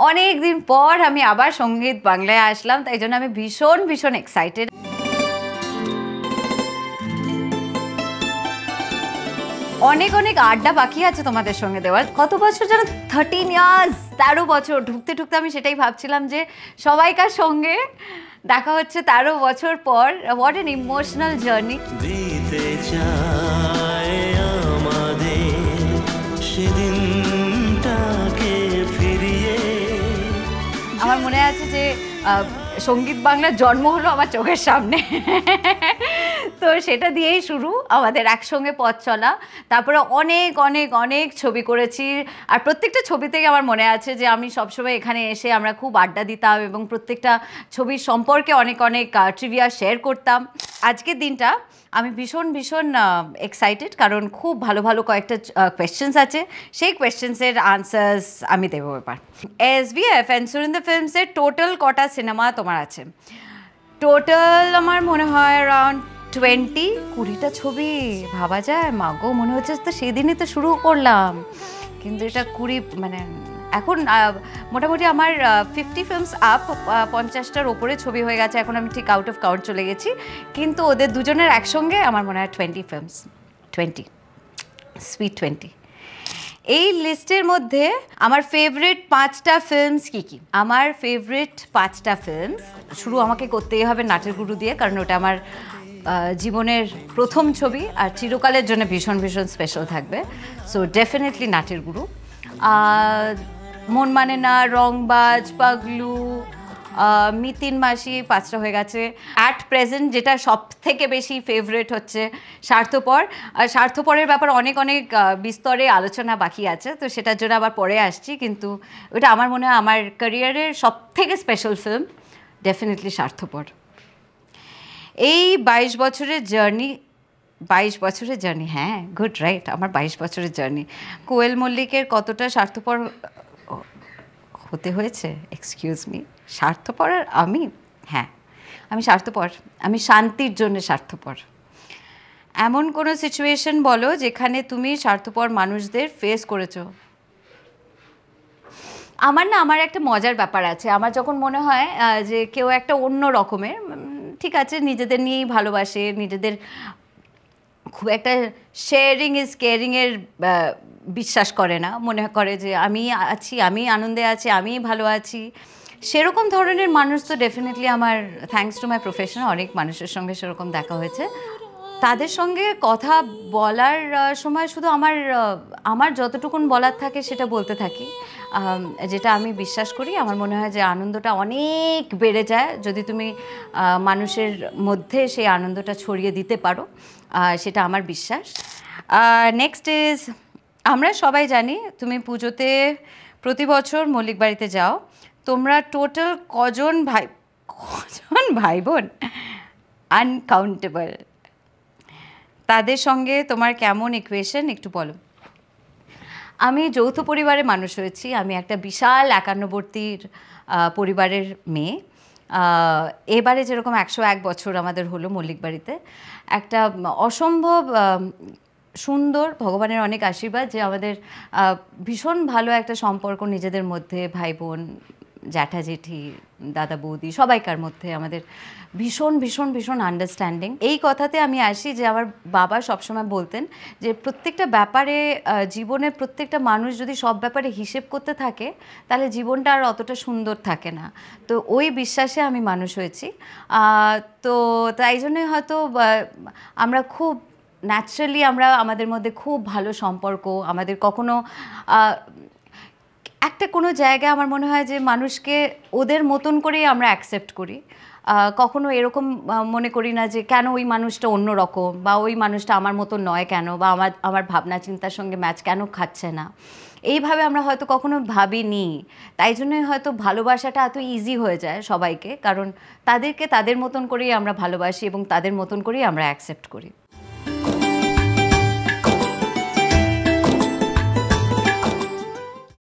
অনেক দিন পর আমি আবার সঙ্গীত বাংলায় আসলাম, তাই জন্য আমি ভীষণ ভীষণ এক্সাইটেড। অনেক অনেক আড্ডা বাকি আছে তোমাদের সঙ্গে দেওয়ার। কত বছর যেন, 13 ইয়ার্স, 13 বছর। ঢুকতে ঢুকতে আমি সেটাই ভাবছিলাম যে সবাইকার সঙ্গে দেখা হচ্ছে 13 বছর পর। What an emotional journey. দিতে চাই আমাদের সেদিনটাকে ফিরিয়ে। আমার মনে আছে যে সঙ্গীত বাংলার জন্ম হলো আমার চোখের সামনে, তো সেটা দিয়েই শুরু আমাদের একসঙ্গে পথ চলা। তারপরে অনেক অনেক অনেক ছবি করেছি, আর প্রত্যেকটা ছবি থেকে আমার মনে আছে যে আমি সবসময় এখানে এসে আমরা খুব আড্ডা দিতাম এবং প্রত্যেকটা ছবির সম্পর্কে অনেক অনেক ট্রিভিয়া শেয়ার করতাম। আজকের দিনটা আমি ভীষণ ভীষণ এক্সাইটেড, কারণ খুব ভালো ভালো কয়েকটা কোয়েশ্চেন্স আছে, সেই কোয়েশ্চেন্সের আনসার্স আমি দেবো এবার। SVF অ্যান্ড সুরিন্দর ফিল্মসের টোটাল কটা সিনেমা তোমার আছে? টোটাল আমার মনে হয় অ্যারাউন্ড 20টা ছবি। ভাবা যায়? মাগো, মনে হচ্ছে তো সেদিনই তো শুরু করলাম, কিন্তু এটা 20, মানে এখন মোটামুটি আমার 50 ফিল্মস আপ, 50টার ওপরে ছবি হয়ে গেছে। এখন আমি ঠিক আউট অফ কাউন্ট চলে গেছি, কিন্তু ওদের দুজনের একসঙ্গে আমার মনে হয় 20 ফিল্মস। 20, সুইট 20। এই লিস্টের মধ্যে আমার ফেভারিট 5টা ফিল্মস কী কী? আমার ফেভারিট 5টা ফিল্মস, শুরু আমাকে করতেই হবে নাটের গুরু দিয়ে, কারণ ওটা আমার জীবনের প্রথম ছবি আর চিরকালের জন্য ভীষণ ভীষণ স্পেশাল থাকবে। সো ডেফিনেটলি নাটের গুরু। মন মানে না, রংবাজ, পাগলু, মিতিন মাসি, 5টা হয়ে গেছে। অ্যাট প্রেজেন্ট যেটা সব থেকে বেশি ফেভারিট হচ্ছে স্বার্থপর। আর স্বার্থপরের ব্যাপার অনেক অনেক বিস্তরে আলোচনা বাকি আছে, তো সেটার জন্য আবার পরে আসছি, কিন্তু ওটা আমার মনে হয় আমার ক্যারিয়ারের সব থেকে স্পেশাল ফিল্ম, ডেফিনেটলি স্বার্থপর। এই 22 বছরের জার্নি, 22 বছরের জার্নি, হ্যাঁ গুড রাইট, আমার 22 বছরের জার্নি। কোয়েল মল্লিকের কতটা স্বার্থপর হতে হয়েছে, এক্সকিউজ মি, স্বার্থপর আর আমি? হ্যাঁ, আমি স্বার্থপর। আমি শান্তির জন্য স্বার্থপর। এমন কোনো সিচুয়েশন বলো যেখানে তুমি স্বার্থপর মানুষদের ফেস করেছো। আমার একটা মজার ব্যাপার আছে। আমার যখন মনে হয় যে কেউ একটা অন্য রকমের, ঠিক আছে, নিজেদের নিয়েই ভালোবাসে, নিজেদের খুব একটা শেয়ারিং ইজ কেয়ারিংয়ের বিশ্বাস করে না, মনে করে যে আমি আছি, আমি আনন্দে আছি, আমি ভালো আছি, সেরকম ধরনের মানুষ তো ডেফিনেটলি আমার, থ্যাঙ্কস টু মাই প্রফেশন, অনেক মানুষের সঙ্গে সেরকম দেখা হয়েছে। তাদের সঙ্গে কথা বলার সময় শুধু আমার যতটুকুন বলার থাকে সেটা বলতে থাকি, যেটা আমি বিশ্বাস করি। আমার মনে হয় যে আনন্দটা অনেক বেড়ে যায় যদি তুমি মানুষের মধ্যে সেই আনন্দটা ছড়িয়ে দিতে পারো, সেটা আমার বিশ্বাস। নেক্সট ইজ, আমরা সবাই জানি তুমি পুজোতে প্রতি বছর মল্লিক বাড়িতে যাও। তোমরা টোটাল কজন ভাই বোন? আনকাউন্টেবল। তাদের সঙ্গে তোমার কেমন ইকুয়েশন একটু বলো। আমি যৌথ পরিবারে মানুষ হয়েছি, আমি একটা বিশাল একান্নবর্তীর পরিবারের মেয়ে। এবারে যেরকম 101 বছর আমাদের হলো মল্লিক বাড়িতে, একটা অসম্ভব সুন্দর, ভগবানের অনেক আশীর্বাদ যে আমাদের ভীষণ ভালো একটা সম্পর্ক নিজেদের মধ্যে, ভাই বোন, জ্যাঠা জেঠি, দাদা বৌদি, সবাইকার মধ্যে আমাদের ভীষণ ভীষণ ভীষণ আন্ডারস্ট্যান্ডিং। এই কথাতে আমি আসি যে আমার বাবা সবসময় বলতেন যে প্রত্যেকটা ব্যাপারে, জীবনে প্রত্যেকটা মানুষ যদি সব ব্যাপারে হিসেব করতে থাকে তাহলে জীবনটা আর অতটা সুন্দর থাকে না। তো ওই বিশ্বাসে আমি মানুষ হয়েছি। তো তাই জন্যই হয়তো আমরা খুব ন্যাচারালি, আমাদের মধ্যে খুব ভালো সম্পর্ক। আমাদের কখনো একটা কোনো জায়গায় আমার মনে হয় যে মানুষকে ওদের মতন করেই আমরা অ্যাকসেপ্ট করি। কখনো এরকম মনে করি না যে কেন ওই মানুষটা অন্য রকম, বা ওই মানুষটা আমার মতন নয় কেন, বা আমার ভাবনা চিন্তার সঙ্গে ম্যাচ কেন খাচ্ছে না, এইভাবে আমরা হয়তো কখনো ভাবিনি। তাই জন্যই হয়তো ভালোবাসাটা এত ইজি হয়ে যায় সবাইকে, কারণ তাদেরকে তাদের মতন করেই আমরা ভালোবাসি এবং তাদের মতন করেই আমরা অ্যাকসেপ্ট করি।